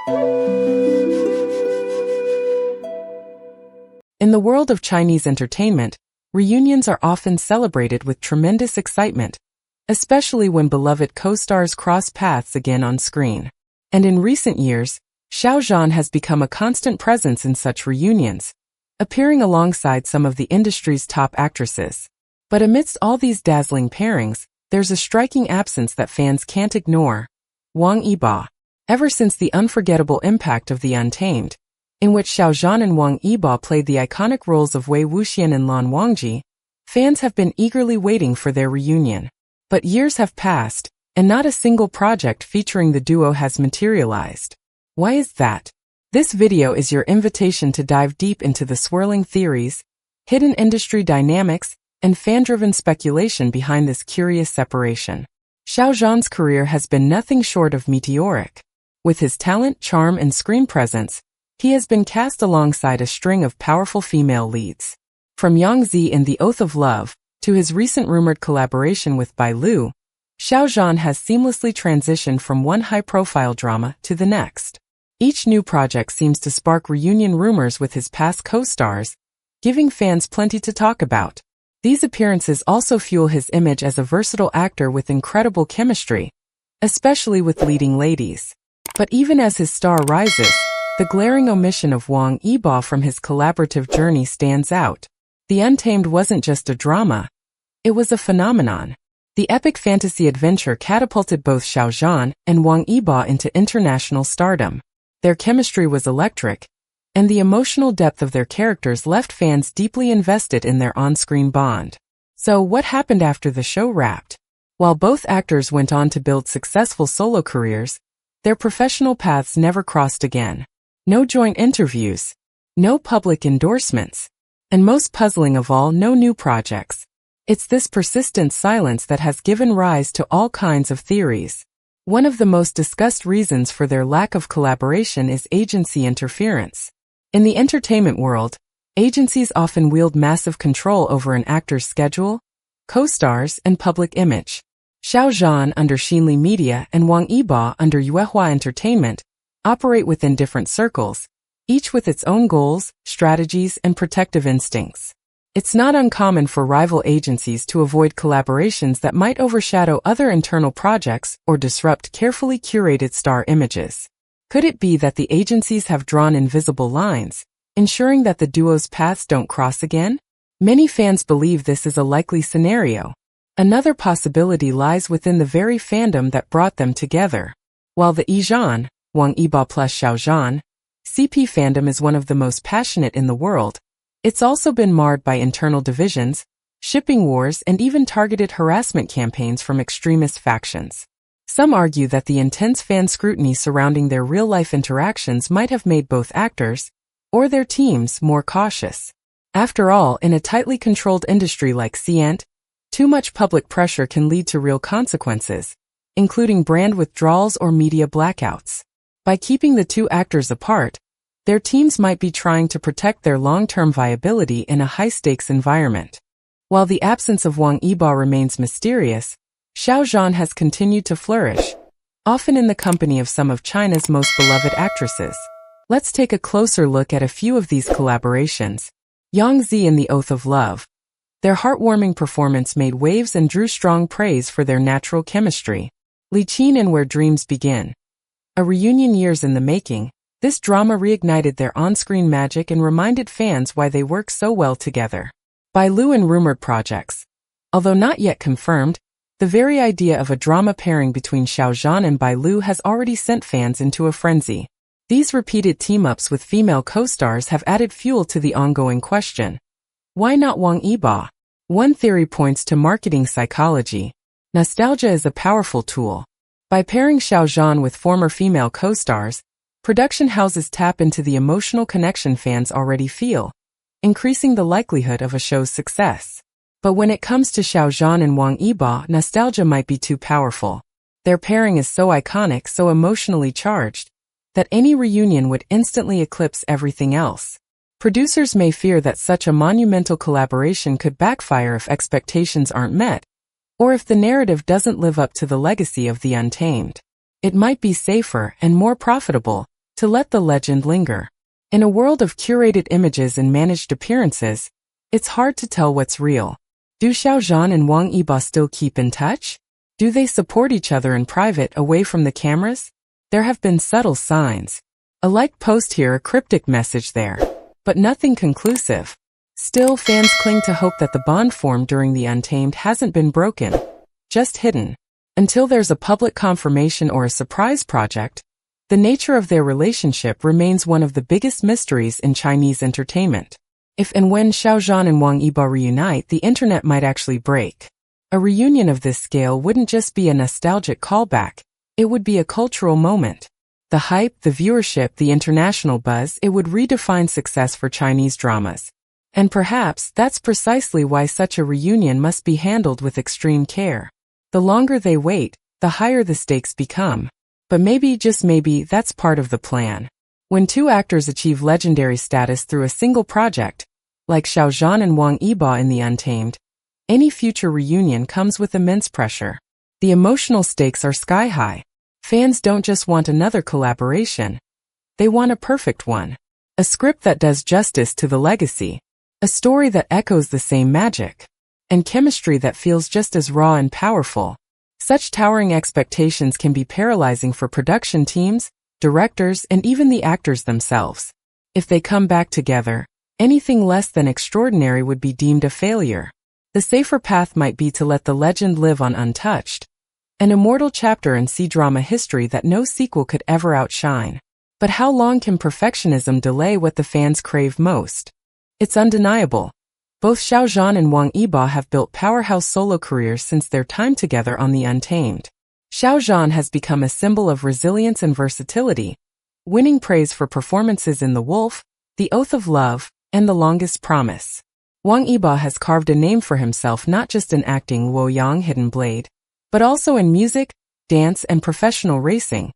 In the world of Chinese entertainment, reunions are often celebrated with tremendous excitement, especially when beloved co-stars cross paths again on screen. And in recent years, Xiao Zhan has become a constant presence in such reunions, appearing alongside some of the industry's top actresses. But amidst all these dazzling pairings, there's a striking absence that fans can't ignore: Wang Yibo. Ever since the unforgettable impact of the Untamed, in which Xiao Zhan and Wang Yibo played the iconic roles of Wuxian and Wangji, fans have been eagerly waiting for their reunion. But years have passed, and not a single project featuring the duo has materialized. Why is that? This video is your invitation to dive deep into the swirling theories, hidden industry dynamics, and fan-driven speculation behind this curious separation. Xiao Zhan's career has been nothing short of meteoric. With his talent, charm, and screen presence, he has been cast alongside a string of powerful female leads. From Wangji in The Oath of Love, to his recent rumored collaboration with Bai Lu, Xiao Zhan has seamlessly transitioned from one high-profile drama to the next. Each new project seems to spark reunion rumors with his past co-stars, giving fans plenty to talk about. These appearances also fuel his image as a versatile actor with incredible chemistry, especially with leading ladies. But even as his star rises, the glaring omission of Wang Yibo from his collaborative journey stands out. The Untamed wasn't just a drama, it was a phenomenon. The epic fantasy adventure catapulted both Xiao Zhan and Wang Yibo into international stardom. Their chemistry was electric, and the emotional depth of their characters left fans deeply invested in their on-screen bond. So what happened after the show wrapped? While both actors went on to build successful solo careers, their professional paths never crossed again. No joint interviews, no public endorsements, and most puzzling of all, no new projects. It's this persistent silence that has given rise to all kinds of theories. One of the most discussed reasons for their lack of collaboration is agency interference. In the entertainment world, agencies often wield massive control over an actor's schedule, co-stars, and public image. Xiao Zhan under Xinli Media and Wang Yibo under Yuehua Entertainment operate within different circles, each with its own goals, strategies, and protective instincts. It's not uncommon for rival agencies to avoid collaborations that might overshadow other internal projects or disrupt carefully curated star images. Could it be that the agencies have drawn invisible lines, ensuring that the duo's paths don't cross again? Many fans believe this is a likely scenario. Another possibility lies within the very fandom that brought them together. While the Zhan, Wang Yibo plus Xiao Zhan, CP fandom is one of the most passionate in the world, it's also been marred by internal divisions, shipping wars, and even targeted harassment campaigns from extremist factions. Some argue that the intense fan scrutiny surrounding their real-life interactions might have made both actors, or their teams, more cautious. After all, in a tightly controlled industry like CN, too much public pressure can lead to real consequences, including brand withdrawals or media blackouts. By keeping the two actors apart, their teams might be trying to protect their long-term viability in a high-stakes environment. While the absence of Wang Yibo remains mysterious, Xiao Zhan has continued to flourish, often in the company of some of China's most beloved actresses. Let's take a closer look at a few of these collaborations. Wangji in The Oath of Love. Their heartwarming performance made waves and drew strong praise for their natural chemistry. Wuxian in Where Dreams Begin. A reunion years in the making, this drama reignited their on-screen magic and reminded fans why they work so well together. Bai Lu in Rumored Projects. Although not yet confirmed, the very idea of a drama pairing between Xiao Zhan and Bai Lu has already sent fans into a frenzy. These repeated team-ups with female co-stars have added fuel to the ongoing question: why not Wang Yibo? One theory points to marketing psychology. Nostalgia is a powerful tool. By pairing Xiao Zhan with former female co-stars, production houses tap into the emotional connection fans already feel, increasing the likelihood of a show's success. But when it comes to Xiao Zhan and Wang Yibo, nostalgia might be too powerful. Their pairing is so iconic, so emotionally charged, that any reunion would instantly eclipse everything else. Producers may fear that such a monumental collaboration could backfire if expectations aren't met, or if the narrative doesn't live up to the legacy of The Untamed. It might be safer and more profitable to let the legend linger. In a world of curated images and managed appearances, it's hard to tell what's real. Do Xiao Zhan and Wang Yibo still keep in touch? Do they support each other in private away from the cameras? There have been subtle signs. A liked post here, a cryptic message there. But nothing conclusive. Still, fans cling to hope that the bond formed during the Untamed hasn't been broken, just hidden. Until there's a public confirmation or a surprise project, the nature of their relationship remains one of the biggest mysteries in Chinese entertainment. If and when Xiao Zhan and Wang Yibo reunite, the internet might actually break. A reunion of this scale wouldn't just be a nostalgic callback, it would be a cultural moment. The hype, the viewership, the international buzz, it would redefine success for Chinese dramas. And perhaps that's precisely why such a reunion must be handled with extreme care. The longer they wait, the higher the stakes become. But maybe, just maybe, that's part of the plan. When two actors achieve legendary status through a single project, like Xiao Zhan and Wang Yibo in The Untamed, any future reunion comes with immense pressure. The emotional stakes are sky high. Fans don't just want another collaboration. They want a perfect one. A script that does justice to the legacy. A story that echoes the same magic. And chemistry that feels just as raw and powerful. Such towering expectations can be paralyzing for production teams, directors, and even the actors themselves. If they come back together, anything less than extraordinary would be deemed a failure. The safer path might be to let the legend live on untouched. An immortal chapter in C-drama history that no sequel could ever outshine. But how long can perfectionism delay what the fans crave most? It's undeniable. Both Xiao Zhan and Wang Yibo have built powerhouse solo careers since their time together on The Untamed. Xiao Zhan has become a symbol of resilience and versatility, winning praise for performances in The Wolf, The Oath of Love, and The Longest Promise. Wang Yibo has carved a name for himself not just in acting Luoyang Hidden Blade, but also in music, dance, and professional racing,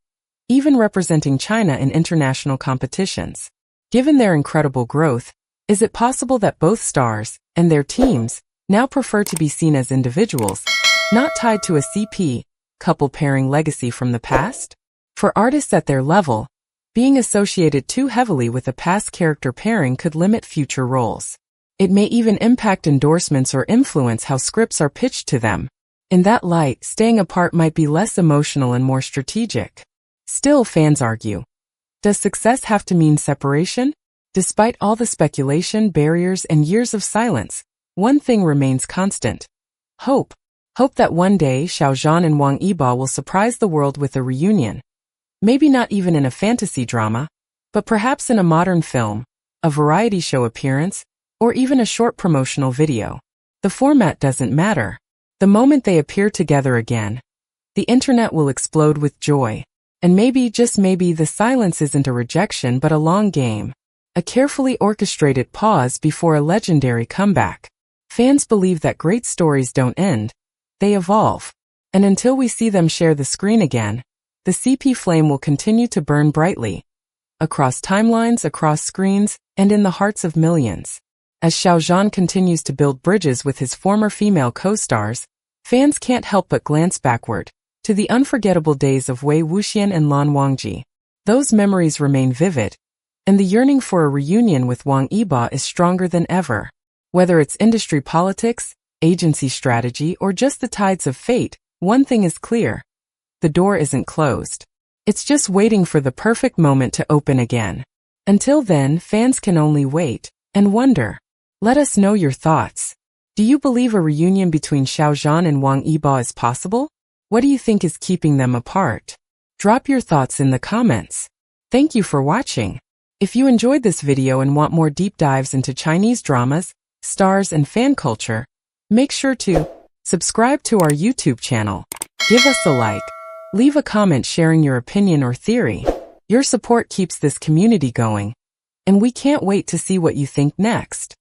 even representing China in international competitions. Given their incredible growth, is it possible that both stars, and their teams, now prefer to be seen as individuals, not tied to a CP, couple pairing legacy from the past? For artists at their level, being associated too heavily with a past character pairing could limit future roles. It may even impact endorsements or influence how scripts are pitched to them. In that light, staying apart might be less emotional and more strategic. Still, fans argue. Does success have to mean separation? Despite all the speculation, barriers, and years of silence, one thing remains constant. Hope. Hope that one day Xiao Zhan and Wang Yibo will surprise the world with a reunion. Maybe not even in a fantasy drama, but perhaps in a modern film, a variety show appearance, or even a short promotional video. The format doesn't matter. The moment they appear together again, the internet will explode with joy. And maybe, just maybe, the silence isn't a rejection but a long game. A carefully orchestrated pause before a legendary comeback. Fans believe that great stories don't end, they evolve. And until we see them share the screen again, the CP flame will continue to burn brightly. Across timelines, across screens, and in the hearts of millions. As Xiao Zhan continues to build bridges with his former female co-stars, fans can't help but glance backward, to the unforgettable days of Wei Wuxian and Lan Wangji. Those memories remain vivid, and the yearning for a reunion with Wang Yibo is stronger than ever. Whether it's industry politics, agency strategy, or just the tides of fate, one thing is clear. The door isn't closed. It's just waiting for the perfect moment to open again. Until then, fans can only wait and wonder. Let us know your thoughts. Do you believe a reunion between Xiao Zhan and Wang Yibo is possible? What do you think is keeping them apart? Drop your thoughts in the comments. Thank you for watching. If you enjoyed this video and want more deep dives into Chinese dramas, stars, and fan culture, make sure to subscribe to our YouTube channel. Give us a like. Leave a comment sharing your opinion or theory. Your support keeps this community going, and we can't wait to see what you think next.